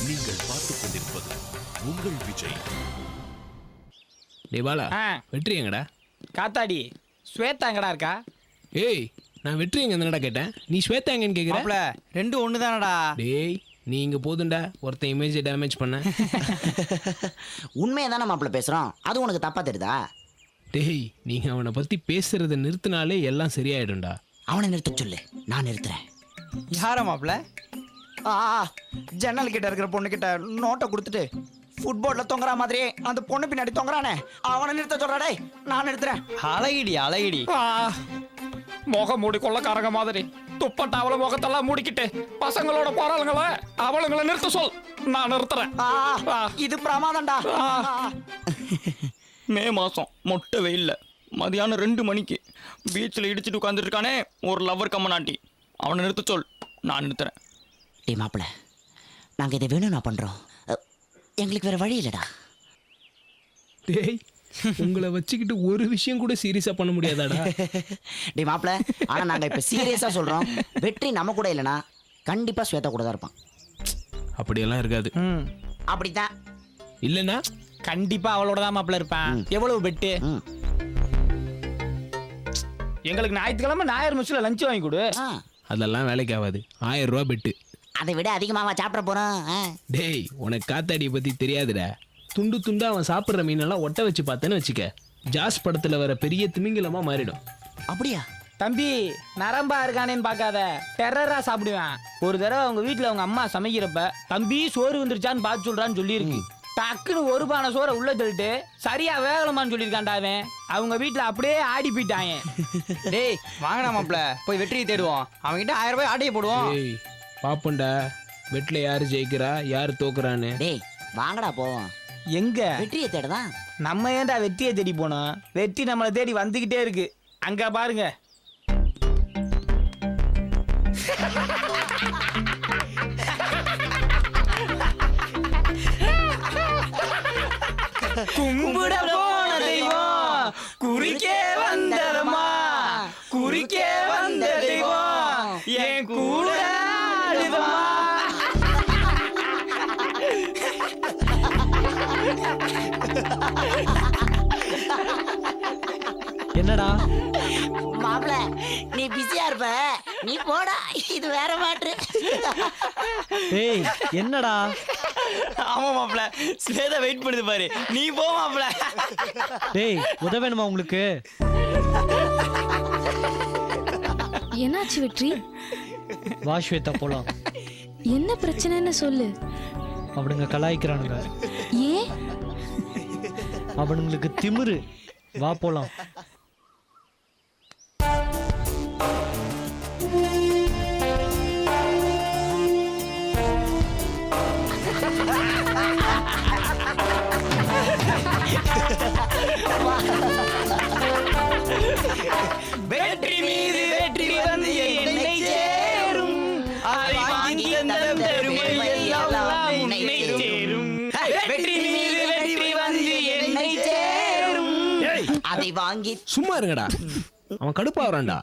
நீங்கள் பார்த்துக் கொண்டிருப்பது உங்கள் விஜய். டேய் பாலா, வெற்றி எங்கடா? காத்தாடி ஸ்வேதா எங்கடா இருக்கா? ஏய், நான் வெற்றி எங்க என்னடா கேட்டேன், நீ ஸ்வேதா எங்கன்னு கேக்குற? மாப்ள ரெண்டும் ஒண்ணு தானடா. டேய் நீ இங்க போதுண்டா, ஒருத்தன் இமேஜை டேமேஜ் பண்ண. உண்மையை தானே மாப்பிள்ள பேசுறோம், அது உனக்கு தப்பா தெரியுதா? டேய் நீங்க அவனை பத்தி பேசுறத நிறுத்தினாலே எல்லாம் சரியாயிடும்டா. அவனை நிறுத்த சொல்லு, நான் நிறுத்துறேன். யாரா மாப்ள? ஜன்னல் கிட்ட இருக்கிற பொண்ணு கிட்ட நோட்டை கொடுத்துட்டு ஃபுட்போர்ட்ல தொங்குற மாதிரி அந்த பொண்ணு பின்னாடி தொங்குறானே, அவனை நிறுத்த சொல்றாடே, நான் நிறுத்துறேன். அழகிடி அழகிடி, முகம் மூடி கொள்ளக்காரங்க மாதிரி துப்பட்டாவள முகத்தெல்லாம் மூடிக்கிட்டு பசங்களோட போறாளுங்கள அவளுங்களை நிறுத்த சொல், நான் நிறுத்துறேன். இது பிரமாதம்டா. மே மாசம் மொட்டை வெயில்ல மதியானம் 2 மணிக்கு பீச்சில் இடிச்சிட்டு உட்காந்துட்டு இருக்கானே ஒரு லவர் கம்மனாட்டி, அவனை நிறுத்த சொல், நான் நிறுத்துறேன். டே மாப்பிள்ள, நாங்க இதை வேணும்னா பண்றோம், எங்களுக்கு வேற வழி இல்லடா. டேய் உங்களை வச்சுக்கிட்டு ஒரு விஷயம் கூட சீரியஸா பண்ண முடியாதாடா? டே மாப்பிள்ள, ஆனா நாங்க இப்ப சீரியஸா சொல்றோம், வெற்றி நம்ம கூட இல்லனா கண்டிப்பா ஸ்வேதா கூட தான் இருப்பான். அப்படியெல்லாம் இருக்காது. அப்படித்தான். இல்லனா கண்டிப்பா அவளோட தான் மாப்ள இருப்பான். எவ்வளவு பெட்டு? எங்களுக்கு ஞாயிற்றுக்கிழமை ஞாயிறு மிஸ்ல லஞ்ச் வாங்கி கொடு. அதெல்லாம் வேலைக்கு ஆகாது. 1000 ரூபா பெட்டு. அதை விட அதிகமாவா சாப்பிட போறோம்? டேய் உனக்கு காத்தாடியை பத்தி தெரியாதுடா. துண்டு துண்டா அவன் சாப்பிட்ற மீனெல்லாம் ஒட்ட வச்சு பார்த்தேன்னு வச்சுக்க, ஜாஸ் படத்துல வர பெரிய திமிங்கலமா மாறிடும். அப்படியா? தம்பி நரம்பா இருக்கானேன்னு பார்க்காத, டெரரா சாப்பிடுவேன். ஒரு தடவை அவங்க வீட்டுல அவங்க அம்மா சமைக்கிறப்ப தம்பி சோறு வந்துருச்சான்னு பார்த்து சொல்றான்னு சொல்லியிருக்கு. டக்குன்னு ஒரு பானை சோறை உள்ள தள்ளிட்டு சரியா வேகலமான்னு சொல்லியிருக்கான்டா அவன். அவங்க வீட்டுல அப்படியே ஆடி போயிட்டாங்க. டேய் வாங்கடா மாப்ள, போய் வெற்றியை தேடுவோம், அவன்கிட்ட 1000 ரூபாய் ஆட்டையை போடுவோம். டேய் பாப்பண்டா, வெட்டில யாரு ஜெயிக்கிறா யாரு தோக்குறான்னு. டேய் வாங்கடா போவோம். எங்க வெற்றியை தேடுதான். நம்ம ஏன்டா வெற்றியை தேடி போனோம்? வெற்றி நம்மளை தேடி வந்துகிட்டே இருக்கு. அங்க பாருங்க. கும்பிட போன தெய்வம் குறுக்கே வந்ததம்மா, குறுக்கே வந்த தெய்வம் என் கூட ஆடுதம்மா. என்னடா மாப்பிள நீ பிஸியா இருப்ப, நீ போடா, இது வேற மாற்று. டேய் என்னடா? ஆமா மாப்ள, ஸ்வேதா வெயிட் பண்ணுது பாரு, நீ போ மாப்ள. டேய் உதவேணுமா உங்களுக்கு? என்னாச்சு வெற்றி? வா ஸ்வேதா போலாம். என்ன பிரச்சனைன்னு சொல்லு. அவனுங்க கலாய்க்கிறானுங்க. ஏன்? அவனுங்களுக்கு திமிரு. வா போலாம். வெற்றி மீது வெற்றி வந்து என்னை சேரும், அதை வாங்கி தந்த பெருமை எல்லாம் உன்னை சேரும். வெற்றி மீது வெற்றி வந்து என்னை சேரும், அதை வாங்கி. சும்மா இருங்கடா, அவன் கடுப்பாகிறான்டா.